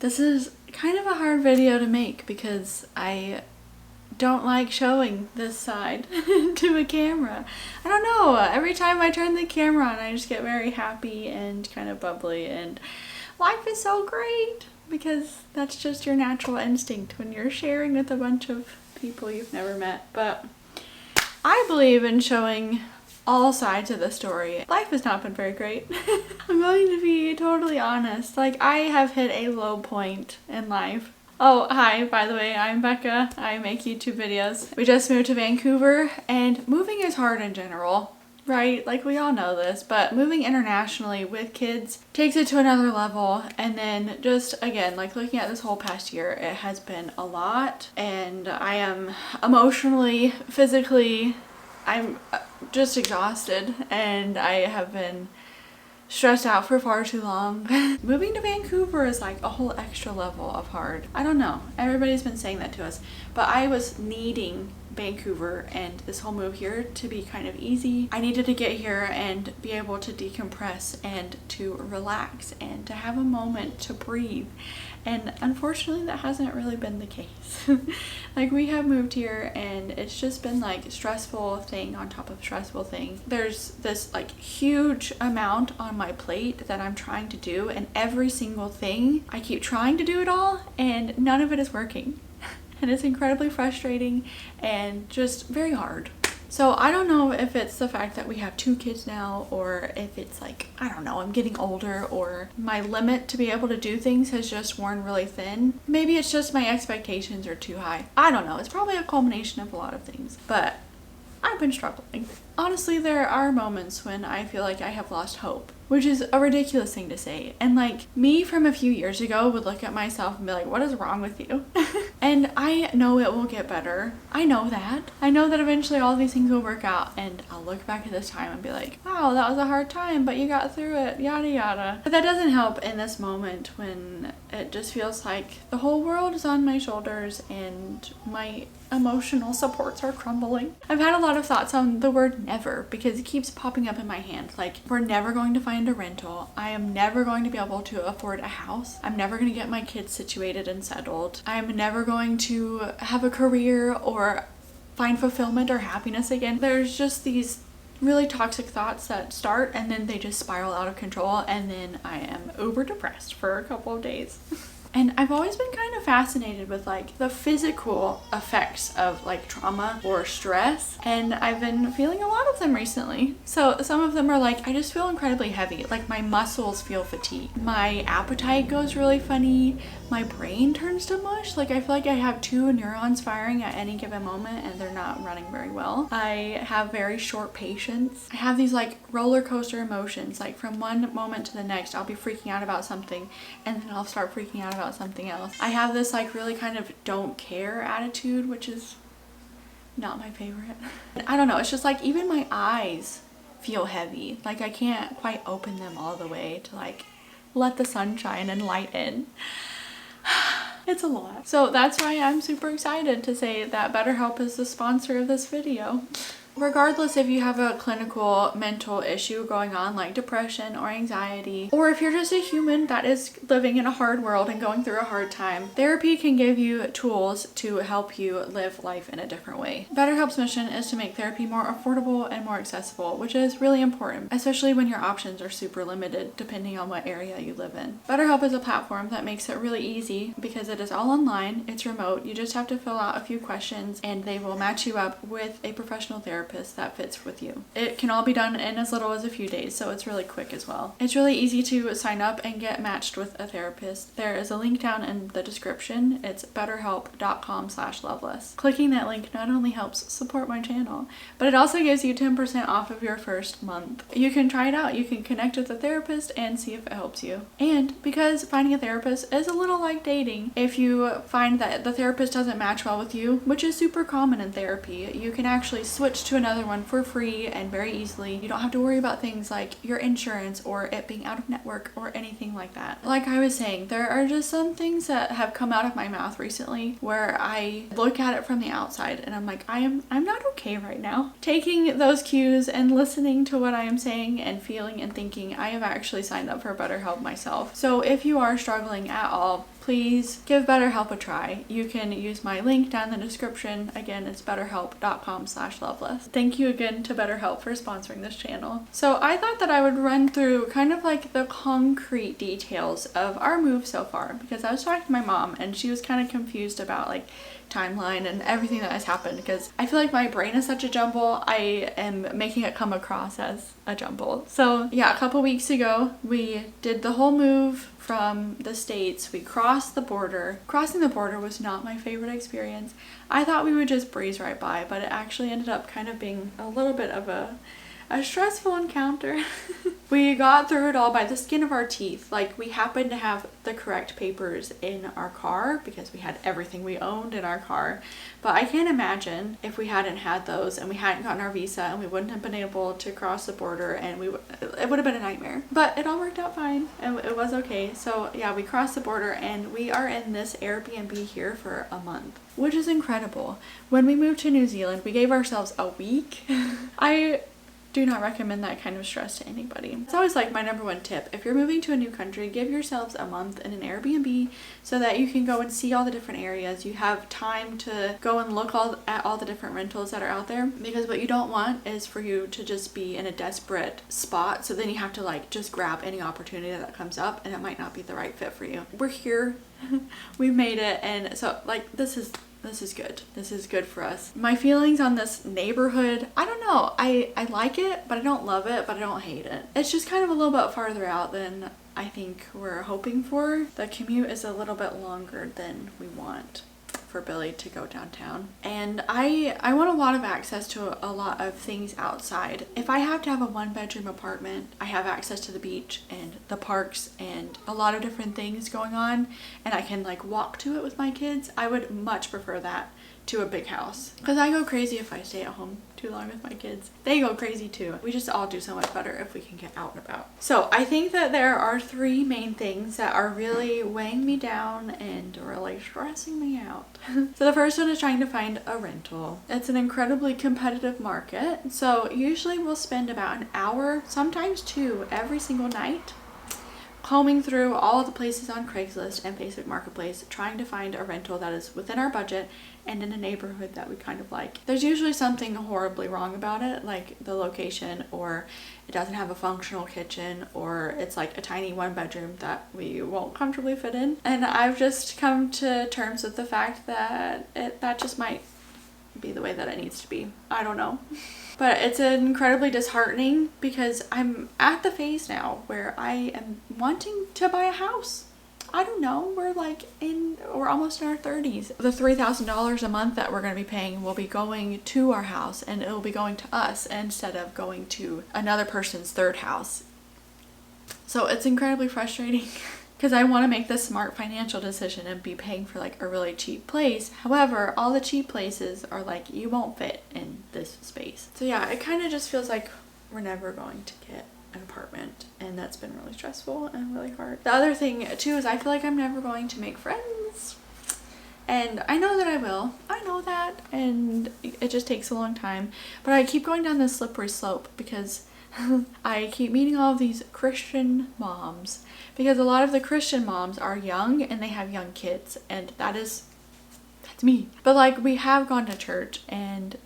This is kind of a hard video to make because I don't like showing this side to a camera. I don't know, every time I turn the camera on I just get very happy and kind of bubbly, and life is so great because that's just your natural instinct when you're sharing with a bunch of people you've never met. But I believe in showing all sides of the story. Life has not been very great. I'm going to be totally honest. Like, I have hit a low point in life. Oh, hi, by the way, I'm Becca. I make YouTube videos. We just moved to Vancouver, and moving is hard in general, right? Like, we all know this, but moving internationally with kids takes it to another level. And then just, again, like looking at this whole past year, it has been a lot, and I am emotionally, physically, I'm just exhausted, and I have been stressed out for far too long. Moving to Vancouver is like a whole extra level of hard. I don't know, everybody's been saying that to us, but I was needing Vancouver and this whole move here to be kind of easy. I needed to get here and be able to decompress and to relax and to have a moment to breathe. And unfortunately that hasn't really been the case. Like, we have moved here and it's just been like stressful thing on top of stressful thing. There's this like huge amount on my plate that I'm trying to do, and every single thing I keep trying to do it all and none of it is working. And it's incredibly frustrating and just very hard. So I don't know if it's the fact that we have 2 kids now, or if it's like, I don't know, I'm getting older, or my limit to be able to do things has just worn really thin. Maybe it's just my expectations are too high. I don't know. It's probably a culmination of a lot of things, but I've been struggling. Honestly, there are moments when I feel like I have lost hope, which is a ridiculous thing to say. And like, me from a few years ago would look at myself and be like, what is wrong with you? And I know it will get better. I know that. I know that eventually all these things will work out, and I'll look back at this time and be like, wow, that was a hard time, but you got through it, yada yada. But that doesn't help in this moment when it just feels like the whole world is on my shoulders and my emotional supports are crumbling. I've had a lot of thoughts on the word never because it keeps popping up in my hand. Like, we're never going to find a rental. I am never going to be able to afford a house. I'm never going to get my kids situated and settled. I'm never going to have a career or find fulfillment or happiness again. There's just these really toxic thoughts that start and then they just spiral out of control, and then I am uber depressed for a couple of days. And I've always been kind of fascinated with like the physical effects of like trauma or stress, and I've been feeling a lot of them recently. So some of them are like, I just feel incredibly heavy, like my muscles feel fatigued, my appetite goes really funny, my brain turns to mush, like I feel like I have 2 neurons firing at any given moment and they're not running very well. I have very short patience. I have these like roller coaster emotions, like from one moment to the next I'll be freaking out about something and then I'll start freaking out about something else. I have this like really kind of don't care attitude, which is not my favorite. I don't know, it's just like even my eyes feel heavy. Like I can't quite open them all the way to like let the sunshine and light in. It's a lot. So that's why I'm super excited to say that BetterHelp is the sponsor of this video. Regardless if you have a clinical mental issue going on like depression or anxiety, or if you're just a human that is living in a hard world and going through a hard time, therapy can give you tools to help you live life in a different way. BetterHelp's mission is to make therapy more affordable and more accessible, which is really important, especially when your options are super limited depending on what area you live in. BetterHelp is a platform that makes it really easy because it is all online, it's remote, you just have to fill out a few questions and they will match you up with a professional therapist that fits with you. It can all be done in as little as a few days, so it's really quick as well. It's really easy to sign up and get matched with a therapist. There is a link down in the description. It's betterhelp.com/loveless. Clicking that link not only helps support my channel, but it also gives you 10% off of your first month. You can try it out. You can connect with a therapist and see if it helps you. And because finding a therapist is a little like dating, if you find that the therapist doesn't match well with you, which is super common in therapy, you can actually switch to to another one for free and very easily. You don't have to worry about things like your insurance or it being out of network or anything like that. Like I was saying, there are just some things that have come out of my mouth recently where I look at it from the outside and I'm like, I'm not okay right now. Taking those cues and listening to what I am saying and feeling and thinking, I have actually signed up for BetterHelp myself. So if you are struggling at all, please give BetterHelp a try. You can use my link down in the description. Again, it's betterhelp.com/loveless. Thank you again to BetterHelp for sponsoring this channel. So I thought that I would run through kind of like the concrete details of our move so far, because I was talking to my mom and she was kind of confused about like timeline and everything that has happened, because I feel like my brain is such a jumble. I am making it come across as a jumble. So yeah, a couple weeks ago we did the whole move from the States. We crossed the border. Crossing the border was not my favorite experience. I thought we would just breeze right by, but it actually ended up kind of being a little bit of a stressful encounter. We got through it all by the skin of our teeth. Like, we happened to have the correct papers in our car because we had everything we owned in our car. But I can't imagine if we hadn't had those and we hadn't gotten our visa and we wouldn't have been able to cross the border, and it would have been a nightmare. But it all worked out fine and it was okay. So yeah, we crossed the border and we are in this Airbnb here for a month, which is incredible. When we moved to New Zealand, we gave ourselves a week. I do not recommend that kind of stress to anybody. It's always like my number one tip. If you're moving to a new country, give yourselves a month in an Airbnb so that you can go and see all the different areas. You have time to go and look at all the different rentals that are out there, because what you don't want is for you to just be in a desperate spot. So then you have to like just grab any opportunity that comes up and it might not be the right fit for you. We're here. We've made it. And so like this is good. This is good for us. My feelings on this neighborhood, I don't know. I like it, but I don't love it, but I don't hate it. It's just kind of a little bit farther out than I think we're hoping for. The commute is a little bit longer than we want for Billy to go downtown. And I want a lot of access to a lot of things outside. If I have to have a 1-bedroom apartment, I have access to the beach and the parks and a lot of different things going on, and I can like walk to it with my kids. I would much prefer that to a big house, because I go crazy if I stay at home too long with my kids. They go crazy too. We just all do so much better if we can get out and about. So I think that there are 3 main things that are really weighing me down and really stressing me out. So the first one is trying to find a rental. It's an incredibly competitive market. So usually we'll spend about an hour, sometimes 2, every single night combing through all of the places on Craigslist and Facebook Marketplace, trying to find a rental that is within our budget and in a neighborhood that we kind of like. There's usually something horribly wrong about it, like the location, or it doesn't have a functional kitchen, or it's like a tiny 1-bedroom that we won't comfortably fit in. And I've just come to terms with the fact that that just might be the way that it needs to be. I don't know. But it's incredibly disheartening because I'm at the phase now where I am wanting to buy a house. I don't know, we're almost in our 30s. The $3,000 a month that we're going to be paying will be going to our house, and it will be going to us instead of going to another person's third house. So it's incredibly frustrating because I want to make the smart financial decision and be paying for like a really cheap place. However, all the cheap places are like, you won't fit in this space. So yeah, it kind of just feels like we're never going to get an apartment, and that's been really stressful and really hard. The other thing too is I feel like I'm never going to make friends, and I know that I will. I know that, and it just takes a long time, but I keep going down this slippery slope because I keep meeting all of these Christian moms, because a lot of the Christian moms are young and they have young kids, and that's me. But like, we have gone to church and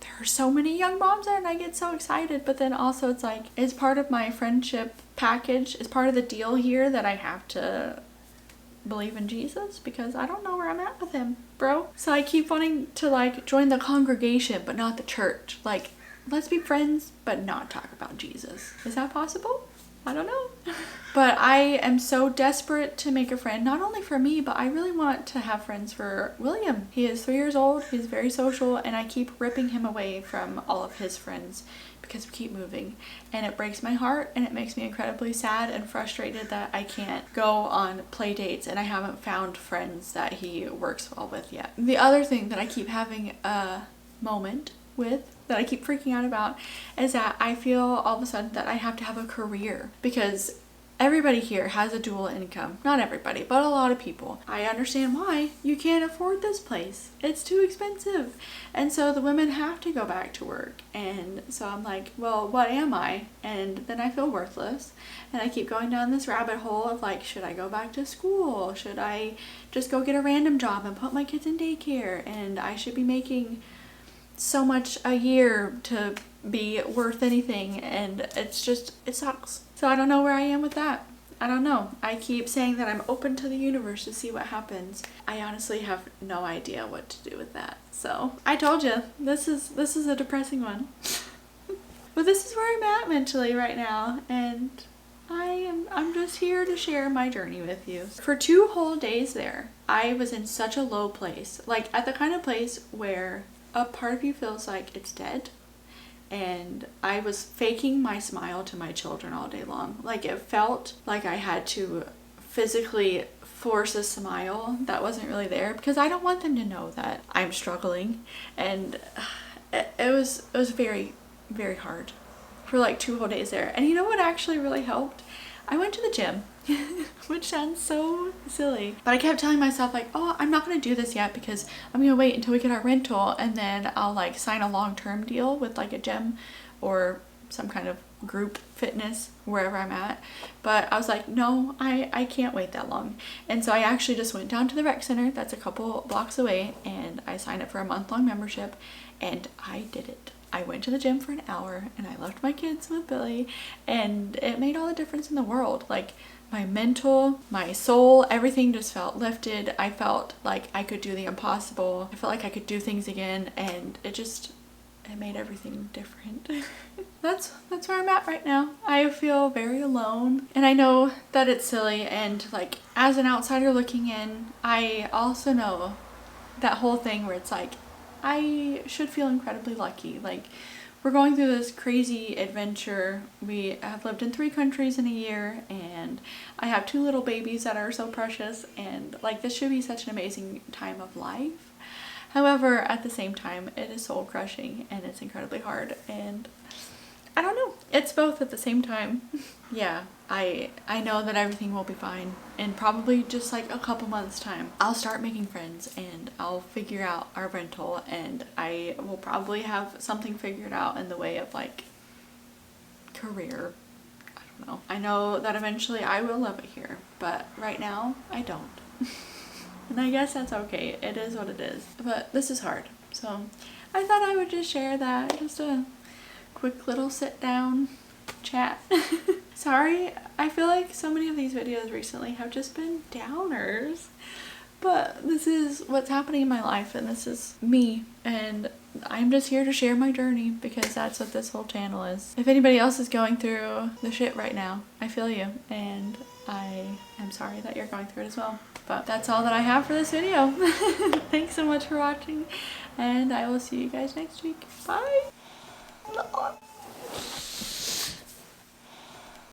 there are so many young moms there and I get so excited, but then also it's like, it's part of my friendship package, it's part of the deal here that I have to believe in Jesus, because I don't know where I'm at with him, bro. So I keep wanting to like join the congregation but not the church. Like, let's be friends but not talk about Jesus. Is that possible? I don't know. But I am so desperate to make a friend, not only for me, but I really want to have friends for William. He is 3 years old, he's very social, and I keep ripping him away from all of his friends because we keep moving. And it breaks my heart, and it makes me incredibly sad and frustrated that I can't go on play dates and I haven't found friends that he works well with yet. The other thing that I keep having a moment with, that I keep freaking out about, is that I feel all of a sudden that I have to have a career, because everybody here has a dual income. Not everybody, but a lot of people. I understand why. You can't afford this place. It's too expensive. And so the women have to go back to work. And so I'm like, well, what am I? And then I feel worthless. And I keep going down this rabbit hole of like, should I go back to school? Should I just go get a random job and put my kids in daycare? And I should be making so much a year to be worth anything, and it's just, it sucks. So I don't know where I am with that. I don't know. I keep saying that I'm open to the universe to see what happens. I honestly have no idea what to do with that. So I told you, this is a depressing one. But this is where I'm at mentally right now, and I'm just here to share my journey with you. For 2 whole days there, I was in such a low place, like at the kind of place where a part of you feels like it's dead. And I was faking my smile to my children all day long. Like, it felt like I had to physically force a smile that wasn't really there, because I don't want them to know that I'm struggling. And it was very, very hard for like 2 whole days there. And you know what actually really helped? I went to the gym, which sounds so silly, but I kept telling myself like, oh, I'm not going to do this yet because I'm going to wait until we get our rental, and then I'll like sign a long-term deal with like a gym or some kind of group fitness wherever I'm at. But I was like, no, I can't wait that long. And so I actually just went down to the rec center that's a couple blocks away, and I signed up for a month-long membership, and I did it. I went to the gym for an hour, and I left my kids with Billy, and it made all the difference in the world. Like, my mental, my soul, everything just felt lifted. I felt like I could do the impossible. I felt like I could do things again, and it made everything different. That's where I'm at right now. I feel very alone, and I know that it's silly, and like, as an outsider looking in, I also know that whole thing where it's like, I should feel incredibly lucky. Like, we're going through this crazy adventure. We have lived in 3 countries in a year, and I have 2 little babies that are so precious, and like, this should be such an amazing time of life. However, at the same time, it is soul crushing, and it's incredibly hard, and I don't know. It's both at the same time. Yeah, I know that everything will be fine, and probably just like a couple months time, I'll start making friends, and I'll figure out our rental, and I will probably have something figured out in the way of like career. I don't know. I know that eventually I will love it here, but right now I don't. And I guess that's okay. It is what it is. But this is hard. So I thought I would just share that. Just a quick little sit down chat. Sorry, I feel like so many of these videos recently have just been downers, but this is what's happening in my life, and this is me, and I'm just here to share my journey because that's what this whole channel is. If anybody else is going through the shit right now, I feel you, and I am sorry that you're going through it as well. But that's all that I have for this video. Thanks so much for watching, and I will see you guys next week. Bye!